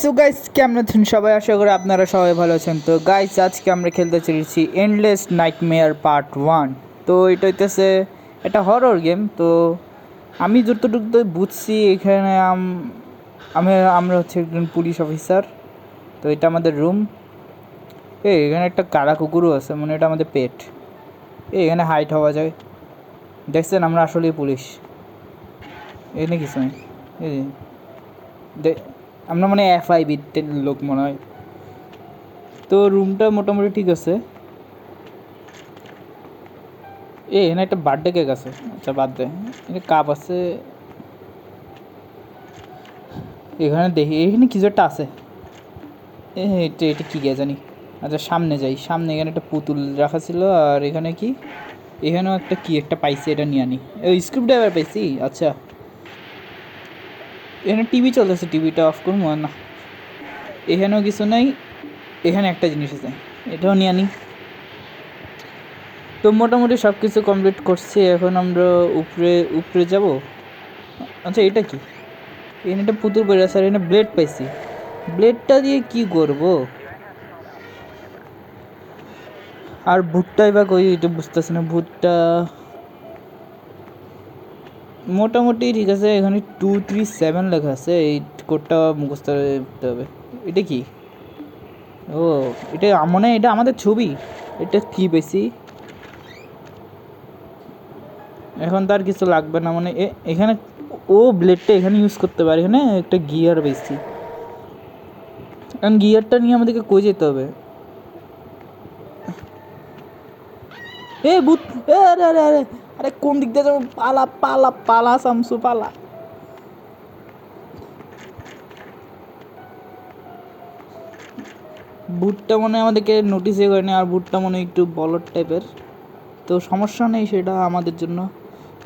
So guys কেমন আছেন সবাই? আশা করি আপনারা সবাই ভালো আছেন। তো গাইস আজকে আমরা খেলতে চলেছি এন্ডলেস নাইটমেয়ার পার্ট 1। তো এটা হইতেছে একটা হরর গেম। তো আমি যতটুকু তো বুঝছি এখানে আমরা হচ্ছে একজন পুলিশ অফিসার। তো এটা আমাদের রুম। এখানে একটা কারা কুকুরও আছে, মানে এটা আমাদের পেট। এখানে হাইট হওয়া যায়, দেখছেন? আমরা আসলেই পুলিশ। এখানে কিছু নেই। এই আমরা মানে FIB লোক মনে হয়। তো রুমটা মোটামুটি ঠিক আছে। এখানে একটা বার্থডে কেক আছে। আচ্ছা বাদ দে, এখানে কাপ আছে। এখানে দেখি এখানে কিছু একটা আছে। এটা এটা কী গে জানি। আচ্ছা সামনে যাই। সামনে এখানে একটা পুতুল রাখা ছিল। আর এখানে কি, এখানেও একটা কি একটা পাইছি, এটা নিয়ে আনি। ওই স্ক্রিপ ড্রাইভার পাইছি। আচ্ছা এখানে টিভি চলতেছে, টিভিটা অফ করবো না। এখানেও কিছু নাই। এখানে একটা জিনিস আছে, এটাও নিয়ে আনি। তো মোটামুটি সব কিছু কমপ্লিট করছি। এখন আমরা উপরে উপরে যাব। আচ্ছা এটা কি, এখানে একটা পুতুল পড়ে আছে। আর এখানে ব্লেড পাইছি। ব্লেডটা দিয়ে কি করব? আর ভুট্টাই বা কই, এটা বুঝতেছি না। ভুট্টা মোটামুটি ঠিক আছে। এখানে 237 লেখা আছে। এই কোডটা মুখস্থ করতে হবে। এটা কি? ও এটা মনে হয় এটা আমাদের ছবি। এটা কি পেয়েছি? এখন তার কিছু লাগবে না মানে এখানে। ও ব্লেডটা এখানে ইউজ করতে পারে। এখানে একটা গিয়ার পেয়েছি। কারণ গিয়ারটা নিয়ে আমাদেরকে কই যেতে হবে? এ ভূত! আরে আরে আরে আরে, কোন দিক দিয়ে যাবো? পালা পালা পালা শামসু পালা। ভূতটা মনে হয় আমাদেরকে নোটিসই করেনি। আর ভূতটা মনে হয় একটু বলদ টাইপের। তো সমস্যা নেই সেটা আমাদের জন্য।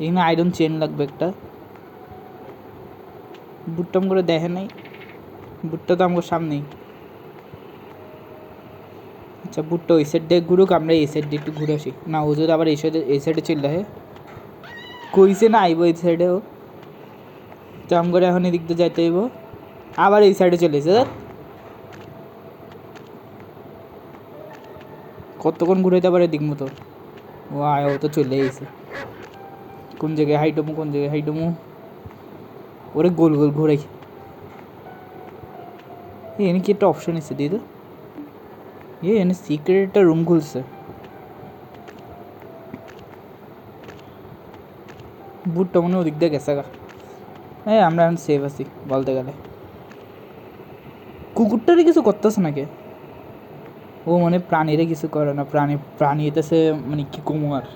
এখানে আয়রন চেন লাগবে একটা। ভূতটাম করে দেখে নাই। ভূতটা তো আমার সামনেই। আচ্ছা ভূতটা ওই সাইড দিয়ে ঘুরুক, আমরা এই সাইড দিয়ে একটু ঘুরে আসি। না ও যদি আবার এই সাইডে চলে আসে, কইছে না আইব এই সাইডেও। তো আম করে এখন এদিক দিয়ে যাইতে হইব। আবার এই সাইডে চলে এসে কতক্ষণ ঘুরাইতে পারে দিক মতো। ও আয়, ও তো চলে এসে। কোন জায়গায় হাইডমু, কোন জায়গায় হাইডমু? ওরে গোল গোল ঘুরাই। এনে কি একটা অপশন এসে দিয়ে তো। এনে সিক্রেট একটা রুম খুলছে। বুটটা মনে ওদিক দিয়ে গেছে গা। আমরা এখন সেফ আছি বলতে গেলে। কুকুরটারে কিছু করতেছে নাকি? ও মানে প্রাণীরে কিছু করে না। প্রাণী এতেছে মানে কি কমু আর।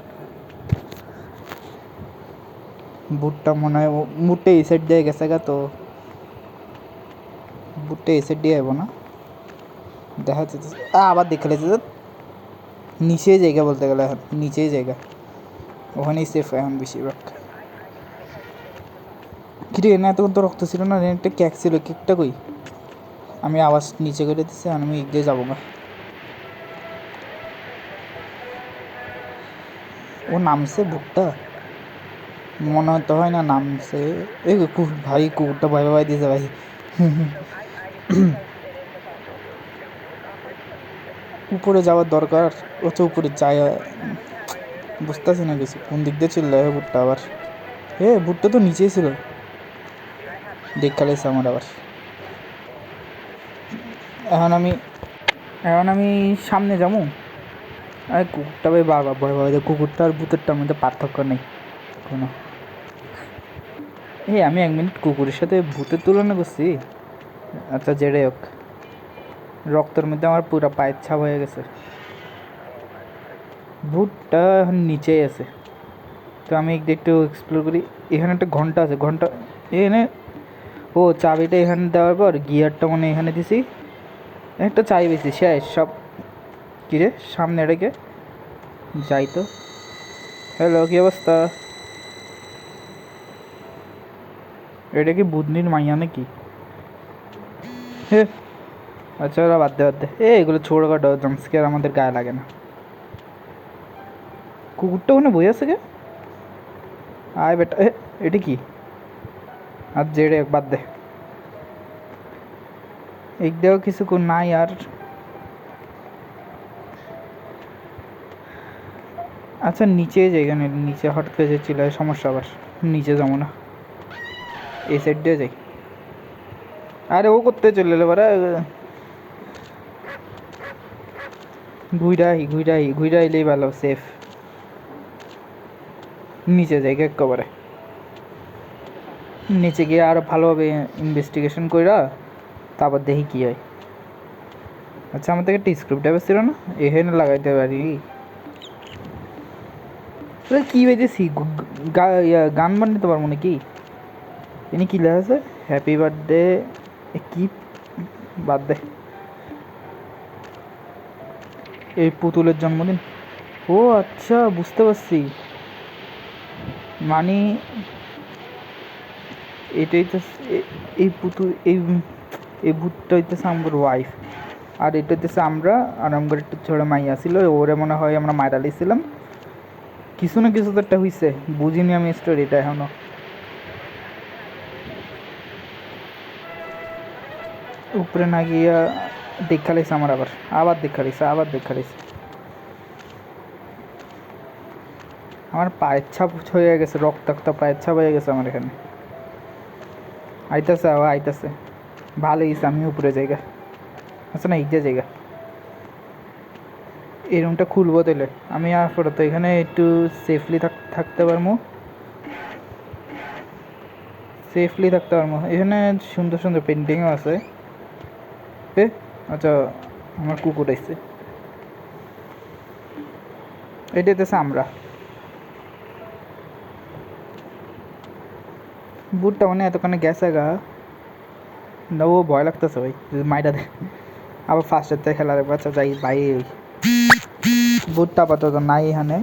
বুটটা মনে হয় বুটটা এই সাইড দিয়ে গেছে গা। তো বুটটা এই সাইড দিয়ে যাবো না, দেখা যাচ্ছে। আবার দেখে লেছে নিচেই জায়গা বলতে গেলে। এখন নিচেই জায়গা, ওখানেই সেফ এখন বেশিরভাগ। কিরে না এতক্ষণ তো রক্ত ছিল না? একটা কেক ছিল, কেকটা কই? আমি আওয়াজ নিচে করে দিচ্ছি। আমি এগিয়ে যাবো না। ও নামছে ভুট্টা? মনে হয়তো হয় না নামছে। এই ভাই কুকুরটা ভয় ভয় দিয়েছে ভাই। উপরে যাওয়ার দরকার। ও তো উপরে যায়, বুঝতেছি না কিছু। কোন দিক দিয়ে চললে ভুট্টা আবার? ভুট্টা তো নিচেই ছিল, দেখা লেছে আমার আবার। এখন আমি এখন আমি সামনে যাবো। আরে কুকুরটা ভাই বারবার ভয় ভয় দেয়। কুকুরটা আর ভূতেরটার মধ্যে পার্থক্য নেই কোনো। আমি 1 মিনিট কুকুরের সাথে ভূতের তুলনা করছি। আচ্ছা যেটাই হোক, রক্তের মধ্যে আমার পুরো পায়ের ছাপ হয়ে গেছে। ভূতটা এখন নিচেই আছে। তো আমি একটু এক্সপ্লোর করি। এখানে একটা ঘন্টা আছে। ঘন্টা এখানে। ও চাবিটা এখানে দেওয়ার পর গিয়ারটা মানে এখানে দিছি। একটা চাবি বেশি শেষ সব। কিরে সামনে এটাকে যাই তো। হ্যালো, কী অবস্থা? এটা কি বুধনির মাইয়া নাকি? হে আচ্ছা ওরা বাদ দে বাদ দে। এগুলো ছোটোখাটো জাম্পস্কেয়ার আমাদের গায়ে লাগে না। কুকুরটা ওখানে বই আছে কে? আয় বেটা। এটা কি? আর জেডে বাদ দে। একটাও কিছু নাই আর। আচ্ছা নিচে যাই, এখানে নিচে হঠাৎ করে চলে সমস্যা, আবার নিচে যাবো না, এই সাইড দিয়ে যাই। আরে ও করতে চলে এলো বারা, ঘুইরা এলেই ভালো, সেফ। নিচে যাই একেবারে, নিচে গিয়ে আরো ভালোভাবে ইনভেস্টিগেশন কইরা তারপর দেখি কি হয়। আচ্ছা আমার থেকে একটা স্ক্রিপ্ট ছিল না, এখানে লাগাইতে পারি। কি হয়েছে, গান বানাতে পারবো নাকি? এনে কি লেখা আছে, হ্যাপি বার্থডে, কি বার্থডে, এই পুতুলের জন্মদিন। ও আচ্ছা বুঝতে পারছি, মানে এটাই তো, এই পুতুল, এই ভূতটা হইতেছে আমার ওয়াইফ, আর এটা হইতেছে আমরা, আর আমার একটা ছোট মাইয়া ছিল, ওরে মনে হয় আমরা মাইরা লিছিলাম। কিছু না কিছু তো একটা হয়েছে, বুঝিনি আমি স্টোরিটা এখনো। উপরে না গিয়া দেখা লাইছে আমার, আবার দেখা লাইছে। আমার পায়ের ছাপ হয়ে গেছে, রক্তাক্ত পায়ের ছাপ হয়ে গেছে আমার এখানে। আইতাছে ভালো গেছে, আমি উপরে জায়গা। আচ্ছা না এইটা জায়গা, এই রুমটা খুলবো তাহলে আমি আপাতত এখানে একটু সেফলি থাকতে পারবো, এখানে সুন্দর সুন্দর পেন্টিংও আছে। আচ্ছা আমার কুকুর আসছে, এটাতে আমরা বুটটা মানে এতক্ষণে গেছে গা না, ও ভয় লাগতেছে ভাই, মাইটা দে আবার ফার্স্টের থেকে খেলা দেখবো। আচ্ছা যাই ভাই, বুটটা আপাতত নাই এখানে।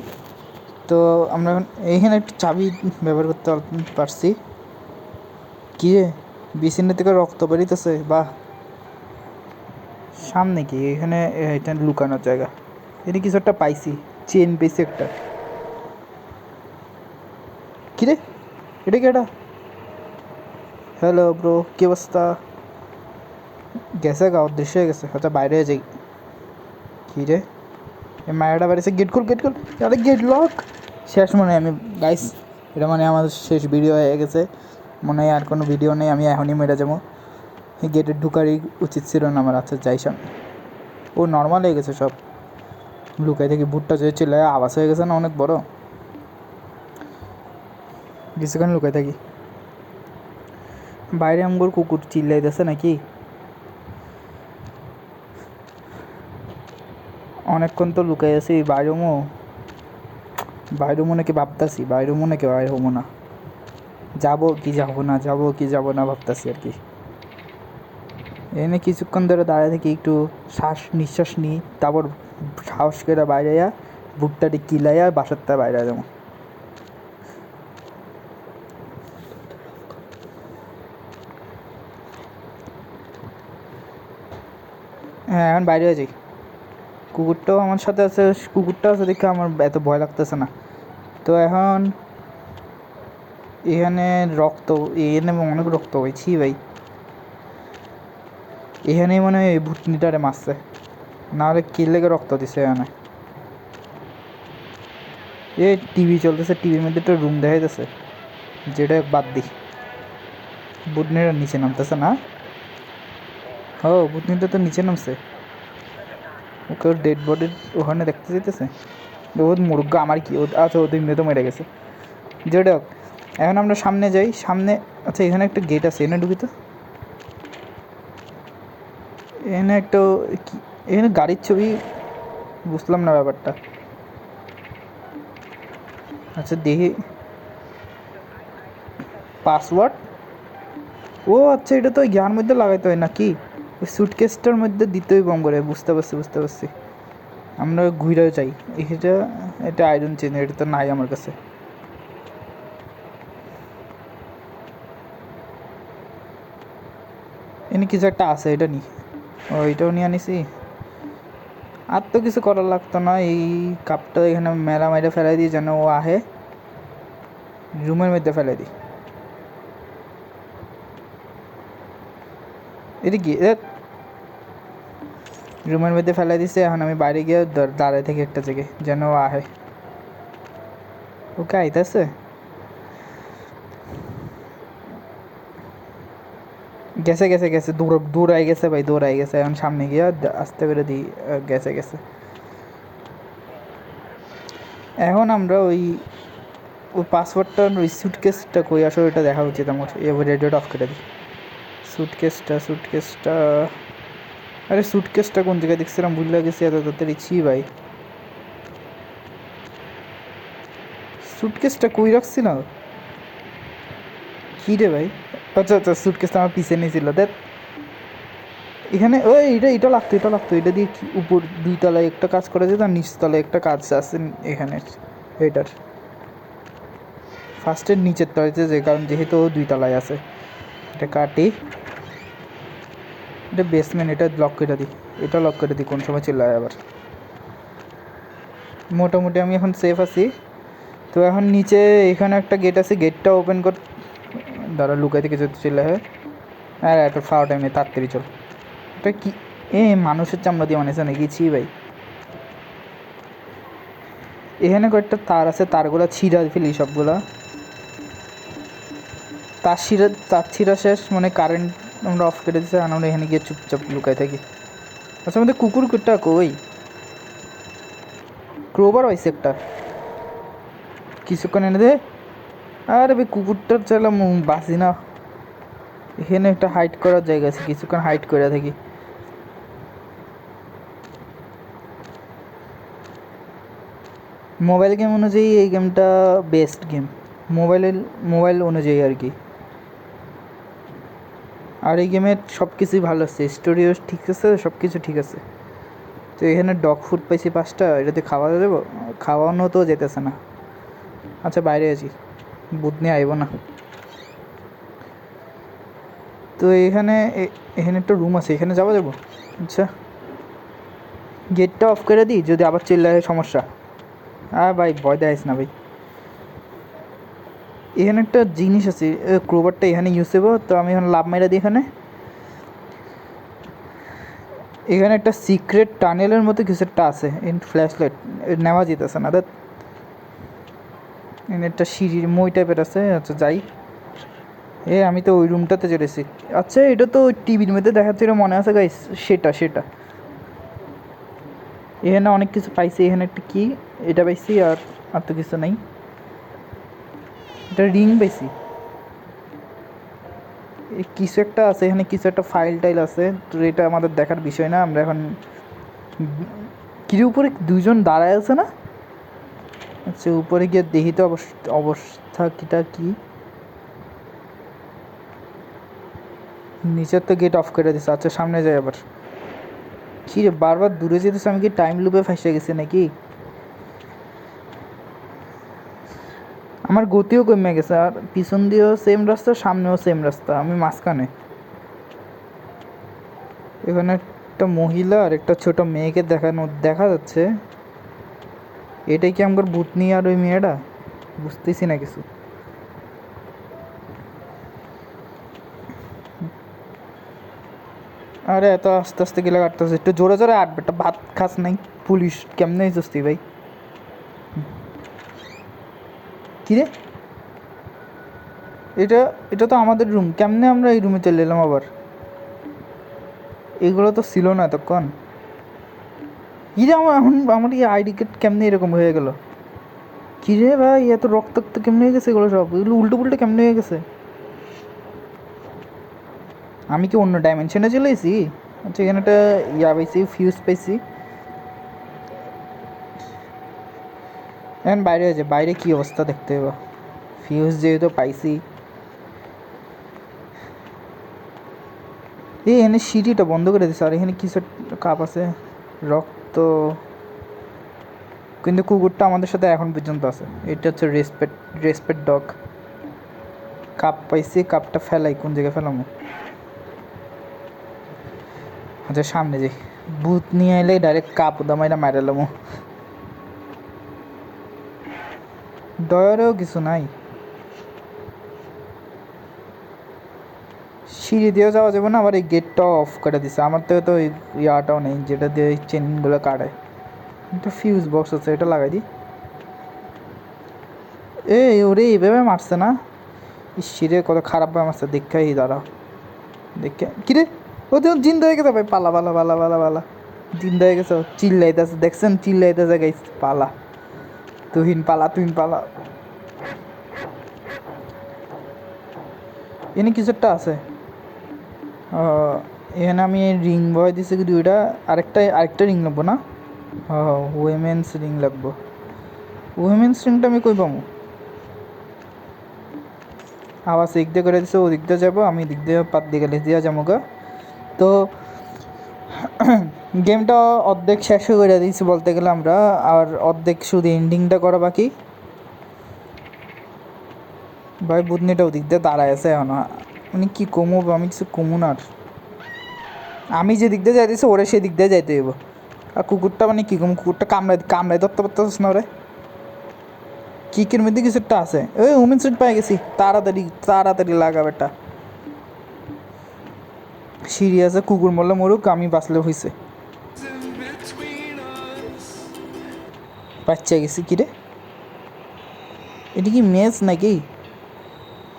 তো আমরা এইখানে একটু চাবি ব্যবহার করতে পারছি। কি রে, বিছানা থেকে রক্ত বেরিতেছে, বাহ। সামনে কি এখানে, এটা লুকানোর জায়গা, এটা কিছু একটা পাইছি, চেন পেয়েছি একটা। কিরে এটা কি, এটা হ্যালো ব্রো, কি অবস্থা? গেছে গা, অদৃশ্য হয়ে গেছে। আচ্ছা বাইরে যাই। কি রে, এই মায়াটা বাড়িছে, গেট খুল। আরে গেট লক, শেষ মনে হয় আমি, গাইস এটা মানে আমার শেষ ভিডিও হয়ে গেছে মনে হয়, আর কোনো ভিডিও নেই, আমি এখনই মেরে যাবো। এই গেটে ঢুকারই উচিত ছিল না আমার। আচ্ছা যাই সামনে, ও নর্মাল হয়ে গেছে সব। লুকাই থেকে ভুট্টা যে চলে আওয়াজ হয়ে গেছে না অনেক বড়, কিছুক্ষণ লুকাই থাকি। বাইরে আমগোর কুকুর চিল্লাইতেছে নাকি, অনেকক্ষণ তো লুকাই আছি। বাইরুমো নাকি ভাবতাছি, বাইরুমো নাকি বাইর হবো না, যাবো কি যাবো না ভাবতাছি আর কি। এনে কিছুক্ষণ ধরে দাঁড়িয়ে থেকে একটু নিঃশ্বাস নিই, তারপর সাহস করে বাইরে ভুট্টাটি কিলাইয়া বাসারটা বাইরে যাবো। হ্যাঁ এখন বাইরে যাই, কুকুরটাও আমার সাথে আছে, কুকুরটাও আছে দেখে আমার এত ভয় লাগতেছে না। তো এখন এখানে রক্ত, এখানে অনেক রক্ত হয়েছি ভাই, এখানেই মনে হয় ভুতনিটারে মারছে, নাহলে কি লেগে রক্ত দিছে এখানে। এ টিভি চলতেছে, টিভির মধ্যে একটা রুম দেখা যাচ্ছে, যেটা বাদ দিই। ভুতনিটা নিচে নামতেছে না, ও ভুতনিটা তো নিচে নামছে, ওকে ওর ডেড বডির ওখানে দেখতে যেতেছে। ও মুরগা আমার কি, আচ্ছা ও দিন তো মেরে গেছে। যেটা হোক, এখন আমরা সামনে যাই, সামনে। আচ্ছা এখানে একটা গেট আছে, এনে ঢুকি তো। এখানে একটা এখানে গাড়ির ছবি, বুঝলাম না ব্যাপারটা। আচ্ছা দেখি, পাসওয়ার্ড, ও আচ্ছা এটা তো জ্ঞান মধ্যে লাগাইতে হয় নাকি, ওই সুটকেসটার মধ্যে দিতেই কম করে, বুঝতে পারছি। আমরা ঘুরেও চাই, এটা আয়রন চেন, এটা তো নাই আমার কাছে। এনে কিছু একটা আছে, এটা নি, ও এটাও নিয়ে আনিছি। আর তো কিছু করার লাগতো না, এই কাপটা এখানে মেলা মাইরে ফেলাই দিই, যেন ও আহে, রুমের মধ্যে ফেলাই দিই। এটা কি রুমের মধ্যে ফেলে দিছে। এখন আমি বাইরে গিয়ে দাঁড়ায় থেকে একটা জায়গায় যেন ও আহে। ওকে আইতেছে। গেছে গেছে গেছে, দৌড়াই গেছে ভাই, দৌড়াই গেছে। এখন সামনে গিয়ে আস্তে করে দিই। গেছে গেছে। এখন আমরা ওই পাসওয়ার্ডটা, ওই সুটকেসটা কই আসলে ওইটা দেখা উচিত আমার। এবার রেডিওটা অফ করে দিই। সুটকেসটা আরে সুটকেসটা কোন জায়গায় দেখছিলাম, ভুলে গেছি এত তাড়াতাড়ি। ছি ভাই, সুটকেসটা কই রাখছিলাম? কী রে ভাই? আচ্ছা আচ্ছা, সুটকেসটা আমার পিছিয়ে নিয়েছিল। দেখ এখানে ওই এটা লাগতো, এটা দিয়ে উপর 2 তলায় একটা কাজ করা যেত আর নিচতলায় একটা কাজ আছে এখানে। এটার ফার্স্টের নিচের তলাতে যে, কারণ যেহেতু 2 তলায় আছে। এটা কাটি, এটা বেসমেন্ট, এটা লক করে দিই। এটা লক করে দিই, কোন সময় চলে যায় আবার। মোটামুটি আমি এখন সেফ আছি। তো এখন নিচে এখানে একটা গেট আছে, গেটটা ওপেন কর। দাঁড়া, লুকাই থেকে যদি চলে হয়। আর এত ফাও টাইম নেই, তাড়াতাড়ি চল। এটা কি মানুষের চামড়া দিয়ে বানিয়েছে নাকি? ছি ভাই। এখানে কয়েকটা তার আছে, তারগুলো ছিঁড়া ফেলি সবগুলা। তার ছিঁড়া শেষ, মানে কারেন্ট আমরা অফ করে দিচ্ছি। আমরা এখানে গিয়ে চুপচাপ লুকাই থাকি। আচ্ছা, আমাদের কুকুরটা কই? ক্রোবার হয়েছে একটা, কিছুক্ষণ এনে দে। আরে ভাই, কুকুরটার চাইলাম বাঁচি না। এখানে একটা হাইট করার জায়গা আছে, কিছুক্ষণ হাইট করে থাকি। মোবাইল গেম অনুযায়ী এই গেমটা বেস্ট গেম, মোবাইল অনুযায়ী আর কি। আর এই গেমের সব কিছুই ভালো আছে, স্টোরিও ঠিক আছে, সব কিছু ঠিক আছে। তো এখানে ডগ ফুড পাইছি 5টা, এটাতে খাওয়া যাবো? খাওয়ানো তো যেতেছে না। আচ্ছা, বাইরে আছি, বুধ নিয়ে আইব না। তো এখানে একটা রুম আছে, এখানে যাবো। আচ্ছা, গেটটা অফ করে দিই, যদি আবার চিল্লায় সমস্যা। ভাই ভয় দেখাইস না ভাই। এখানে একটা জিনিস আছে, ক্রোবারটা এখানে ইউজ হবো। তো আমি এখন লাভ মাইরা দিই এখানে। এখানে একটা সিক্রেট টানেলের মতো কিছু একটা আছে। ফ্ল্যাশ লাইট নেওয়া যেতেছে না। এখানে একটা সিঁড়ির মই টাইপের আছে। আচ্ছা যাই। আমি তো ওই রুমটাতে চলেছি। আচ্ছা, এটা তো টিভির মধ্যে দেখাচ্ছিল, মনে আছে গাইস? সেটা এখানে অনেক কিছু পাইছি। এখানে একটা কি, এটা পাইছি, আর তো কিছু নাই। এটা রিং পাইছি। কিছু একটা আছে এখানে, কিছু একটা ফাইল টাইল আছে। তো এটা আমাদের দেখার বিষয় না। আমরা এখন কির উপরে 2জন দাঁড়ায় আছে না? আচ্ছা, উপরে গিয়ে দেখি তো অবস্থা কিটা কি। নিচের তো গেট অফ করে দিছে। আচ্ছা, সামনে যাই আবার। কি রে, বারবার দূরে যেতেছে, আমি কি টাইম লুপে ফাঁসে গেছি নাকি? আমার গতিও কমে গেছে, আর পিছন দিয়েও সেম রাস্তা, সামনেও সেম রাস্তা, আমি মাঝখানে। এখানে একটা মহিলা আর একটা ছোট মেয়েকে দেখা যাচ্ছে। এটাই কি আমার ভূতনি আর ওই মেয়েটা? বুঝতেছি না কিছু। আরে এত আস্তে আস্তে গেলে কাটতেছে, একটু জোরে জোরে আটবে। একটা ভাত খাস নাই? পুলিশ কেমনে হয়েছিস তুই ভাই? কিরে, এটা এটা তো আমাদের রুম, কেমনে আমরা এই রুমে চলে এলাম আবার? এগুলো তো ছিল না এতক্ষণ। কিরে, আমার এই আইডি কার্ড কেমনে এরকম হয়ে গেল? কিরে ভাই, এত রক্তাক্ত কেমনে হয়ে গেছে এগুলো সব? এগুলো উল্টো পুল্টো কেমনে হয়ে গেছে? আমি কি অন্য ডাইমেনশনে চলে এসেছি? আচ্ছা, এখানে একটা পাইছি, ফিউজ পাইছি। এখন বাইরে আছে, বাইরে কি অবস্থা দেখতে হবে। ফিউজ যেহেতু পাইছি। এখানে সিঁড়িটা বন্ধ করে দিচ্ছে, আর এখানে কিছু কাপ আছে, রক্ত। কিন্তু কুকুরটা আমাদের সাথে এখন পর্যন্ত আছে। এটা হচ্ছে রেসপেক্ট ডগ। কাপ পাইছি, কাপটা ফেলাই, কোন জায়গায় ফেলামো? আচ্ছা, সামনে যাই। ভূত নিয়ে এলে ডাইরেক্ট কাপ দামাইটা মারালামো। দয়ারও কিছু নাই। সিঁড়ি দিয়েও যাওয়া যাবে না, আবার এই গেটটাও অফ করে দিছে। আমার থেকে তো ওই ইয়াটাও নেই যেটা দিয়ে ওই চেনগুলো কাটে। একটা ফিউজ বক্স আছে, এটা লাগাই দিই। এই ওরে এইভাবে মারছে না, সিঁড়ে কত খারাপভাবে মারছে। দেখাই দাঁড়াও, দেখে কিরে ও তো জিন্দা হয়ে গেছে ভাই। পালা পালা পালা পালা পালা, জিন্দা হয়ে গেছে। চিল্লাইতেছে, দেখছেন চিল্লাইতেছে গাইস। পালা তুহিন, পালা তুহিন পালা। এনে কিছু একটা আছে। এখানে আমি রিং বয় দিছি দুইটা, আরেকটা রিং লাগবো না? উইমেন্স রিং লাগবো। উইমেন্স রিংটা আমি কই পাবো? আবার দিক দিয়ে করে দিছে, ও দিক দিয়ে যাবো, আমি দিক দিয়ে পাত দিয়ে গেলে দিয়া যাবো গা। তো গেমটা অর্ধেক শেষ করে দিয়েছি বলতে গেলে আমরা, আর অর্ধেক শুধু এন্ডিংটা করা বাকি। ভাই বুধনিটা ওদিক দিয়ে দাঁড়ায় আছে এখন, মানে কি কমু, আমি কিছু কমু না। আর আমি যে দিক দিয়ে যাইতেছি ওরে সেই দিক দিয়ে যাইতে হইব। আর কুকুরটা মানে কি কম, কুকুরটা কামড়াই ধরতে পারতেছ না ওরে। কিকের মধ্যে কিছু একটা আছে। ওই উমেন সুইট পাই গেছি, তাড়াতাড়ি তাড়াতাড়ি লাগা বেটা। সিঁড়ি আছে, কুকুর মরলে মরুক, আমি বাঁচলে হয়েছে। বাচ্চা গেছি কিরে, এটা কি মেজ নাকি?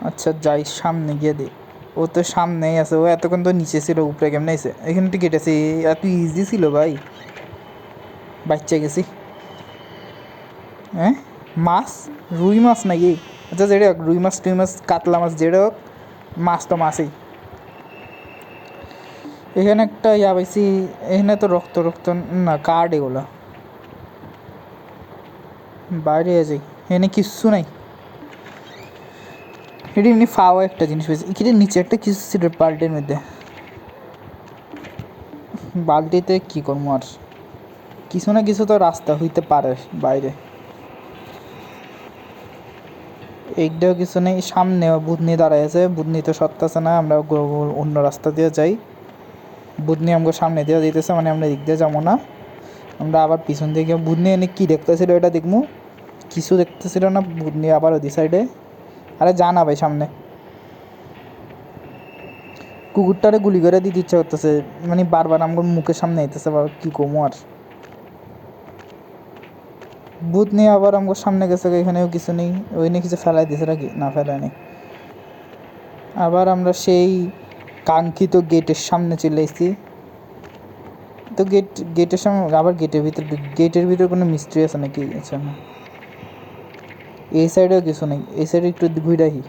আচ্ছা যাই সামনে গিয়ে দে। ও তো সামনেই আছে, ও এতক্ষণ তো নিচে ছিল, উপরে কেমন আছে? এখানে টিকিট আছে, এত ইজি ছিল ভাই। বাচ্চা গেছি। হ্যাঁ মাছ, রুই মাছ নাকি? আচ্ছা যেটা হোক, রুই মাছ টুই মাছ কাতলা মাছ যেটা হোক, মাছ তো মাছই। এখানে একটা ইয়া পাইছি, এখানে তো রক্ত রক্ত না, কার্ড এগুলো। বাইরে যাই, এখানে কিচ্ছু নাই। এটা এমনি ফাওয়া একটা জিনিস পেয়েছি। এখানে নিচে একটা কিছু ছিল বাল্টির মধ্যে। বালতিতে কি করবো আর, কিছু না কিছু তো রাস্তা হইতে পারে বাইরে। এইটাও কিছু নেই, সামনে বুধনি দাঁড়ায় আছে। বুধনি তো সত্য না, আমরা অন্য রাস্তা দিয়ে যাই। বুধনি আমাকে সামনে দিয়ে দিতেছে, মানে আমরা দিক দিয়ে যাবো না, আমরা আবার পিছন দিকে। বুধনি এনে কী দেখতেছিল এটা দেখবো, কিছু দেখতেছিল না। বুধনি আবার ওই সাইডে। আরে যা না ভাই সামনে। কুকুরটারে গুলি করে দিতে ইচ্ছা করতেছে, মানে বারবার আমার মুখের সামনে আইতেছে, কী কমো আর। ভূত নিয়ে আবার আমার সামনে গেছে, এখানেও কিছু নেই। ওই নিয়ে কিছু ফেলাই দিয়েছে নাকি? না ফেলায় নেই। আবার আমরা সেই কাঙ্ক্ষিত গেটের সামনে চলে এসেছি। তো গেটের সামনে আবার গেটের ভিতরে কোনো মিস্ট্রি আছে নাকি? আচ্ছা না, এই সাইডেও কিছু নেই। এই সাইডে একটু ঘুরাই।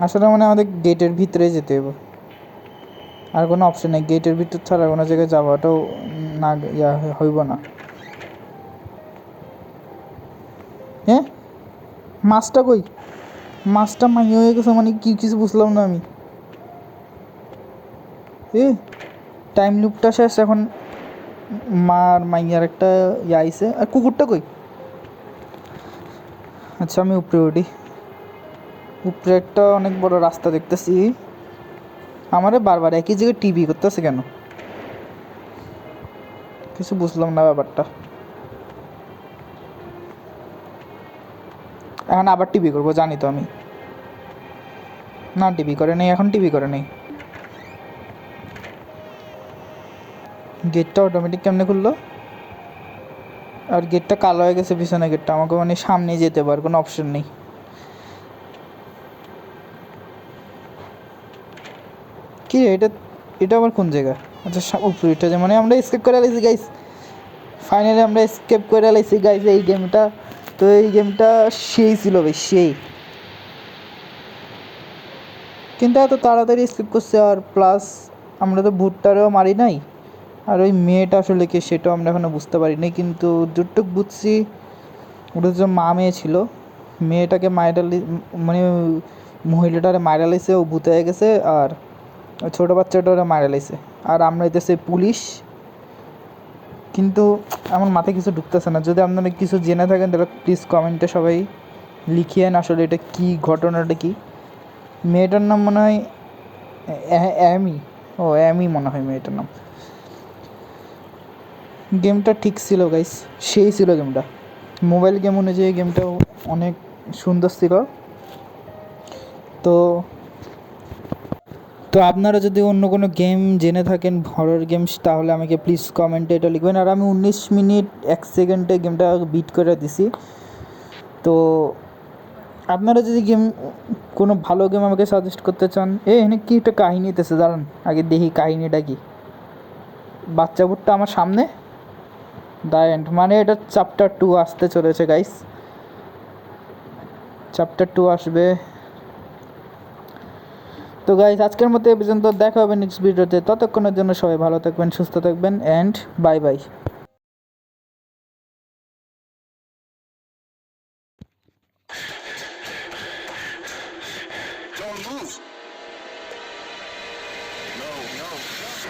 আসলে মানে আমাদের গেটের ভিতরে যেতে হবে, আর কোনো অপশন নেই। গেটের ভিতর ছাড়া কোনো জায়গায় যাওয়াটাও না ইয়া হইব না। হ্যাঁ মাছটা কই? মাছটা মাইয়া হয়ে গেছে মানে কি, কিছু বুঝলাম না আমি। টাইম লুপটা শেষ এখন। মার মাইয়ার একটা ইয়ে আইছে। আর কুকুরটা কই? আচ্ছা আমি উপরে উঠি। উপরে একটা অনেক বড় রাস্তা দেখতেছি। আমারে বারবার একই জায়গায় টিভি করতেছে কেন, কিছু বুঝলাম না ব্যাপারটা। এখন আবার টিভি করবো জানি তো আমি। না টিভি করে নেই, এখন টিভি করে নেই। গেটটা অটোমেটিক কেমনে খুললো? আর গেটটা কালো হয়ে গেছে পিছনে গেটটা, আমাকে মানে সামনে যেতে পার কোনো অপশন নেই। কি এটা, এটা আবার কোন জায়গা? আচ্ছা উপরে এটা যে, মানে আমরা স্কেপ করে লাইছি গাইস। ফাইনালি আমরা স্কেপ করে লাইছি গাইস এই গেমটা। তো এই গেমটা সেই ছিল ভাই, সেই। কিন্তু এত তাড়াতাড়ি স্কিপ করছে, আর প্লাস আমরা তো ভুট্টারেও মারি নাই। আর ওই মেয়েটা আসলে কি সেটাও আমরা এখনও বুঝতে পারিনি, কিন্তু যতটুক বুঝছি ওটা যে মা মেয়ে ছিল। মেয়েটাকে মাইরালি, মানে মহিলাটারে মাইরা লাইছে, ও ভূত হয়ে গেছে। আর ছোটো বাচ্চাটারে মাইরা লাইছে। আর আমরা এতেছে পুলিশ। কিন্তু আমার মাথায় কিছু ঢুকতেছে না। যদি আপনারা কিছু জেনে থাকেন তাহলে প্লিজ কমেন্টে সবাই লিখিয়েন আসলে এটা কী, ঘটনাটা কী। মেয়েটার নাম মনে হয় অ্যামি। ও অ্যামি মনে হয় মেয়েটার নাম। গেমটা ঠিক ছিল গাইস, সেই ছিল গেমটা। মোবাইল গেম অনুযায়ী গেমটাও অনেক সুন্দর ছিল। তো তো আপনারা যদি অন্য কোনো গেম জেনে থাকেন হরর গেমস তাহলে আমাকে প্লিজ কমেন্টে এটা লিখবেন। আর আমি 19 মিনিট 1 সেকেন্ডে গেমটা বিট করে দিছি। তো আপনারা যদি গেম কোনো ভালো গেম আমাকে সাজেস্ট করতে চান, এখানে কি একটা কাহিনীতেছে, দাঁড়ান আগে দেখি কাহিনীটা কি। বাচ্চা ভুট্টা আমার সামনে দ্য এন্ড, মানে এটা চ্যাপ্টার 2 আসতে চলেছে গাইস, চ্যাপ্টার 2 আসবে। তো গাইস আজকের মতো এ পর্যন্ত, দেখা হবে নেক্সট ভিডিওতে। ততক্ষণের জন্য সবাই ভালো থাকবেন, সুস্থ থাকবেন, and bye bye. Don't move. No, no, no!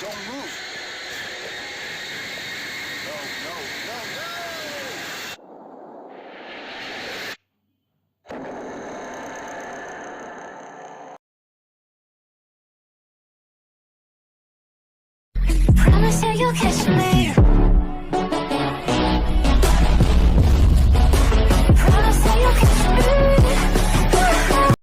Don't move. No, no, no, no! Promise you you'll catch me.